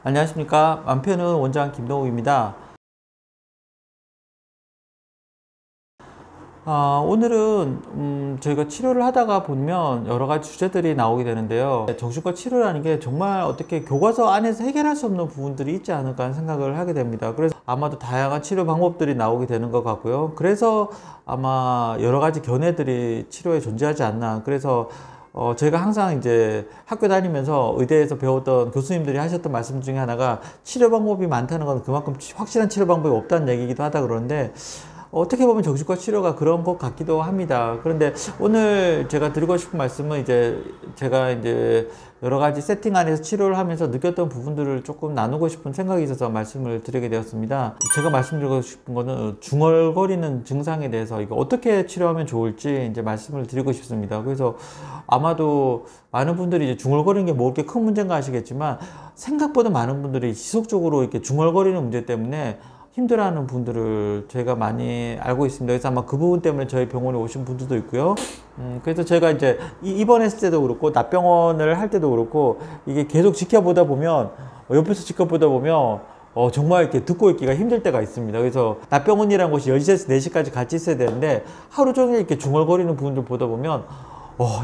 안녕하십니까. 맘편은 원장 김동욱입니다. 오늘은 저희가 치료를 하다가 보면 여러 가지 주제들이 나오게 되는데요. 정신과 치료라는 게 정말 어떻게 교과서 안에서 해결할 수 없는 부분들이 있지 않을까 하는 생각을 하게 됩니다. 그래서 아마도 다양한 치료 방법들이 나오게 되는 것 같고요. 그래서 아마 여러 가지 견해들이 치료에 존재하지 않나. 그래서 저희가 항상 이제 학교 다니면서 의대에서 배웠던 교수님들이 하셨던 말씀 중에 하나가 치료 방법이 많다는 건 그만큼 확실한 치료 방법이 없다는 얘기이기도 하다 그러는데, 어떻게 보면 정신과 치료가 그런 것 같기도 합니다. 그런데 오늘 제가 드리고 싶은 말씀은 이제 제가 이제 여러 가지 세팅 안에서 치료를 하면서 느꼈던 부분들을 조금 나누고 싶은 생각이 있어서 말씀을 드리게 되었습니다. 제가 말씀드리고 싶은 거는 중얼거리는 증상에 대해서 이거 어떻게 치료하면 좋을지 이제 말씀을 드리고 싶습니다. 그래서 아마도 많은 분들이 이제 중얼거리는 게 뭐 그렇게 큰 문제인가 하시겠지만, 생각보다 많은 분들이 지속적으로 이렇게 중얼거리는 문제 때문에 힘들어하는 분들을 제가 많이 알고 있습니다. 그래서 아마 그 부분 때문에 저희 병원에 오신 분들도 있고요. 그래서 제가 이제 입원했을 때도 그렇고 납병원을 할 때도 그렇고, 이게 계속 지켜보다 보면, 옆에서 지켜보다 보면 정말 이렇게 듣고 있기가 힘들 때가 있습니다. 그래서 납병원이라는 곳이 10시에서 4시까지 같이 있어야 되는데, 하루 종일 이렇게 중얼거리는 부분들 보다 보면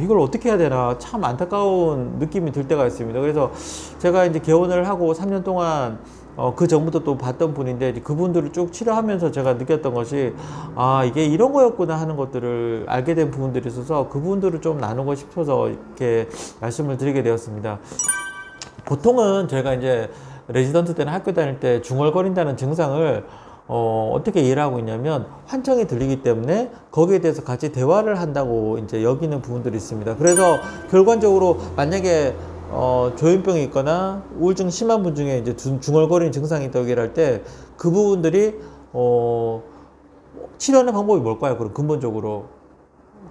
이걸 어떻게 해야 되나 참 안타까운 느낌이 들 때가 있습니다. 그래서 제가 이제 개원을 하고 3년 동안 그 전부터 또 봤던 분인데, 그분들을 쭉 치료하면서 제가 느꼈던 것이, 이게 이런 거였구나 하는 것들을 알게 된 부분들이 있어서 그 부분들을 좀 나누고 싶어서 이렇게 말씀을 드리게 되었습니다. 보통은 제가 이제 레지던트 때나 학교 다닐 때 중얼거린다는 증상을 어떻게 이해를 하고 있냐면, 환청이 들리기 때문에 거기에 대해서 같이 대화를 한다고 이제 여기는 부분들이 있습니다. 그래서 결과적으로 만약에 조현병이 있거나 우울증 심한 분 중에 이제 중얼거리는 증상이 있다고 얘기를 할 때, 그 부분들이 치료하는 방법이 뭘까요? 그럼 근본적으로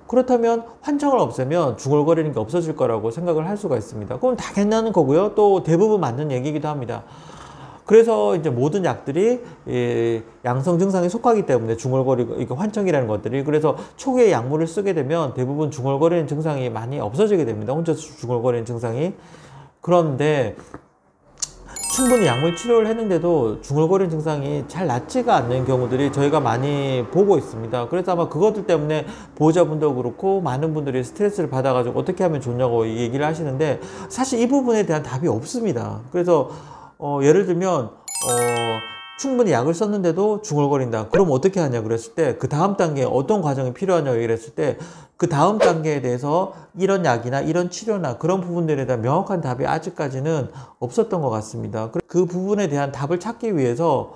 그렇다면 환청을 없애면 중얼거리는 게 없어질 거라고 생각을 할 수가 있습니다. 그럼 다 괜찮은 거고요. 또 대부분 맞는 얘기이기도 합니다. 그래서 이제 모든 약들이 양성 증상에 속하기 때문에 중얼거리고 이거 환청이라는 것들이, 그래서 초기에 약물을 쓰게 되면 대부분 중얼거리는 증상이 많이 없어지게 됩니다. 혼자 중얼거리는 증상이. 그런데 충분히 약물 치료를 했는데도 중얼거리는 증상이 잘 낫지가 않는 경우들이 저희가 많이 보고 있습니다. 그래서 아마 그것들 때문에 보호자분도 그렇고 많은 분들이 스트레스를 받아가지고 어떻게 하면 좋냐고 얘기를 하시는데, 사실 이 부분에 대한 답이 없습니다. 그래서 예를 들면 충분히 약을 썼는데도 중얼거린다. 그럼 어떻게 하냐 그랬을 때, 그 다음 단계에 어떤 과정이 필요하냐고 얘기를 했을 때, 그 다음 단계에 대해서 이런 약이나 이런 치료나 그런 부분들에 대한 명확한 답이 아직까지는 없었던 것 같습니다. 그 부분에 대한 답을 찾기 위해서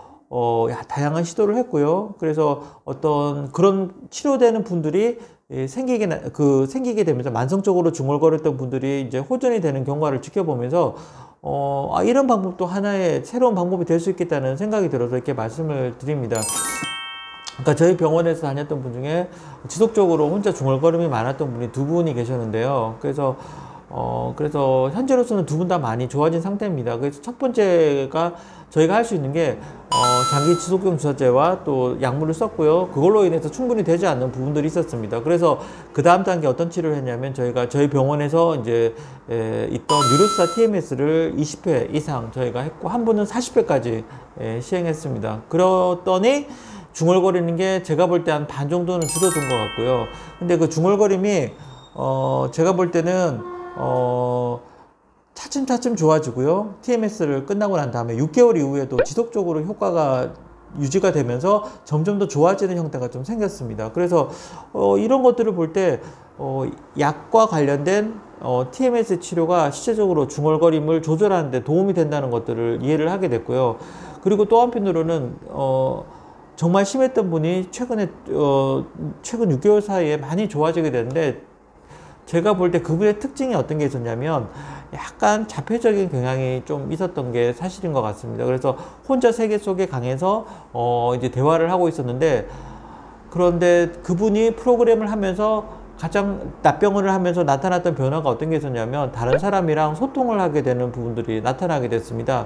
다양한 시도를 했고요. 그래서 어떤 그런 치료되는 분들이 생기게 되면서 만성적으로 중얼거렸던 분들이 이제 호전이 되는 경과를 지켜보면서 이런 방법도 하나의 새로운 방법이 될 수 있겠다는 생각이 들어서 이렇게 말씀을 드립니다. 그러니까 저희 병원에서 다녔던 분 중에 지속적으로 혼자 중얼거림이 많았던 분이 두 분이 계셨는데요. 그래서 현재로서는 두 분 다 많이 좋아진 상태입니다. 그래서 첫 번째가 저희가 할 수 있는 게 장기 지속성 주사제와 또 약물을 썼고요. 그걸로 인해서 충분히 되지 않는 부분들이 있었습니다. 그래서 그 다음 단계 어떤 치료를 했냐면, 저희 병원에서 이제 있던 뉴로스타 TMS를 20회 이상 저희가 했고, 한 분은 40회까지 시행했습니다. 그랬더니 중얼거리는 게 제가 볼 때 한 반 정도는 줄어든 것 같고요. 근데 그 중얼거림이 제가 볼 때는 차츰차츰 좋아지고요. TMS를 끝나고 난 다음에 6개월 이후에도 지속적으로 효과가 유지가 되면서 점점 더 좋아지는 형태가 좀 생겼습니다. 그래서 이런 것들을 볼 때 약과 관련된 TMS 치료가 실제적으로 중얼거림을 조절하는 데 도움이 된다는 것들을 이해를 하게 됐고요. 그리고 또 한편으로는 정말 심했던 분이 최근 6개월 사이에 많이 좋아지게 되는데, 제가 볼 때 그분의 특징이 어떤 게 있었냐면, 약간 자폐적인 경향이 좀 있었던 게 사실인 것 같습니다. 그래서 혼자 세계 속에 강해서 이제 대화를 하고 있었는데, 그런데 그분이 프로그램을 하면서 가장 납병원을 하면서 나타났던 변화가 어떤 게 있었냐면, 다른 사람이랑 소통을 하게 되는 부분들이 나타나게 됐습니다.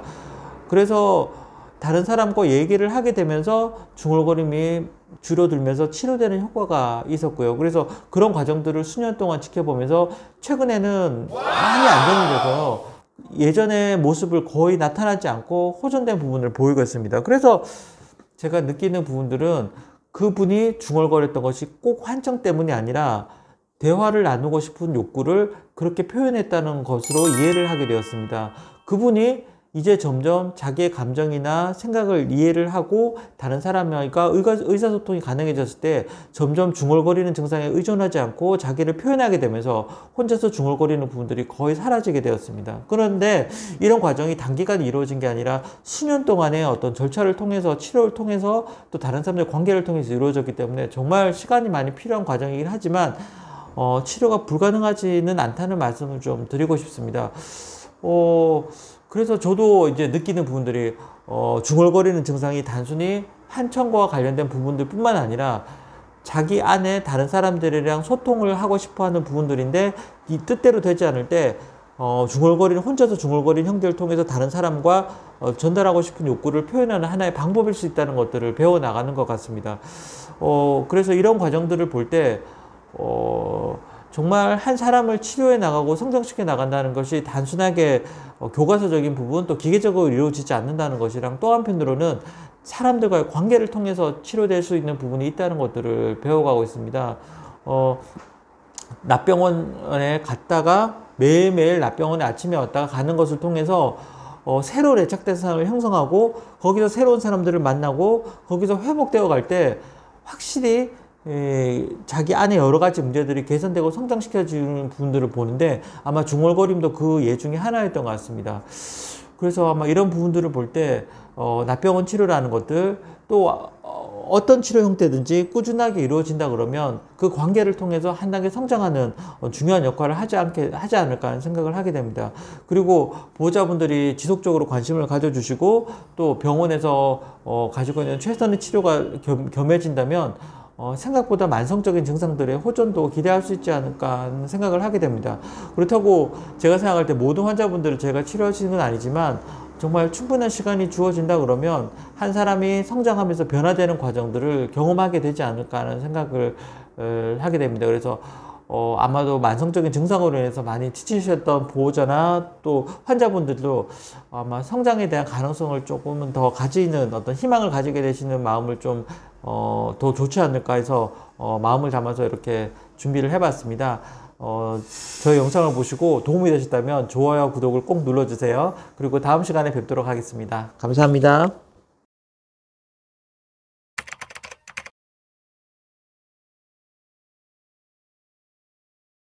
그래서 다른 사람과 얘기를 하게 되면서 중얼거림이 줄어들면서 치료되는 효과가 있었고요. 그래서 그런 과정들을 수년 동안 지켜보면서 최근에는 많이 안정이 돼서요. 예전의 모습을 거의 나타나지 않고 호전된 부분을 보이고 있습니다. 그래서 제가 느끼는 부분들은 그분이 중얼거렸던 것이 꼭 환청 때문이 아니라 대화를 나누고 싶은 욕구를 그렇게 표현했다는 것으로 이해를 하게 되었습니다. 그분이 이제 점점 자기의 감정이나 생각을 이해를 하고 다른 사람과 의사소통이 가능해졌을 때 점점 중얼거리는 증상에 의존하지 않고 자기를 표현하게 되면서 혼자서 중얼거리는 부분들이 거의 사라지게 되었습니다. 그런데 이런 과정이 단기간에 이루어진 게 아니라 수년 동안의 어떤 절차를 통해서, 치료를 통해서, 또 다른 사람들의 관계를 통해서 이루어졌기 때문에 정말 시간이 많이 필요한 과정이긴 하지만 치료가 불가능하지는 않다는 말씀을 좀 드리고 싶습니다. 그래서 저도 이제 느끼는 부분들이 중얼거리는 증상이 단순히 환청과 관련된 부분들 뿐만 아니라 자기 안에 다른 사람들이랑 소통을 하고 싶어 하는 부분들인데 이 뜻대로 되지 않을 때 혼자서 중얼거리는 형태를 통해서 다른 사람과 전달하고 싶은 욕구를 표현하는 하나의 방법일 수 있다는 것들을 배워나가는 것 같습니다. 그래서 이런 과정들을 볼 때 정말 한 사람을 치료해 나가고 성장시켜 나간다는 것이 단순하게 교과서적인 부분, 또 기계적으로 이루어지지 않는다는 것이랑, 또 한편으로는 사람들과의 관계를 통해서 치료될 수 있는 부분이 있다는 것들을 배워가고 있습니다. 납병원에 갔다가 매일매일 납병원에 아침에 왔다가 가는 것을 통해서 새로운 애착 대상을 형성하고 거기서 새로운 사람들을 만나고 거기서 회복되어 갈 때 확실히 자기 안에 여러 가지 문제들이 개선되고 성장시켜지는 부분들을 보는데 아마 중얼거림도 그 예 중에 하나였던 것 같습니다. 그래서 아마 이런 부분들을 볼 때 납병원 치료라는 것들, 또 어떤 치료 형태든지 꾸준하게 이루어진다 그러면 그 관계를 통해서 한 단계 성장하는 중요한 역할을 하지 않을까 하는 생각을 하게 됩니다. 그리고 보호자분들이 지속적으로 관심을 가져주시고 또 병원에서 가지고 있는 최선의 치료가 겸해진다면 생각보다 만성적인 증상들의 호전도 기대할 수 있지 않을까 하는 생각을 하게 됩니다. 그렇다고 제가 생각할 때 모든 환자분들을 제가 치료하시는 건 아니지만 정말 충분한 시간이 주어진다 그러면 한 사람이 성장하면서 변화되는 과정들을 경험하게 되지 않을까 하는 생각을 하게 됩니다. 그래서 아마도 만성적인 증상으로 인해서 많이 지치셨던 보호자나 또 환자분들도 아마 성장에 대한 가능성을 조금은 더 가지는 어떤 희망을 가지게 되시는 마음을 좀 더 좋지 않을까 해서 마음을 담아서 이렇게 준비를 해봤습니다. 저희 영상을 보시고 도움이 되셨다면 좋아요, 구독을 꼭 눌러주세요. 그리고 다음 시간에 뵙도록 하겠습니다. 감사합니다.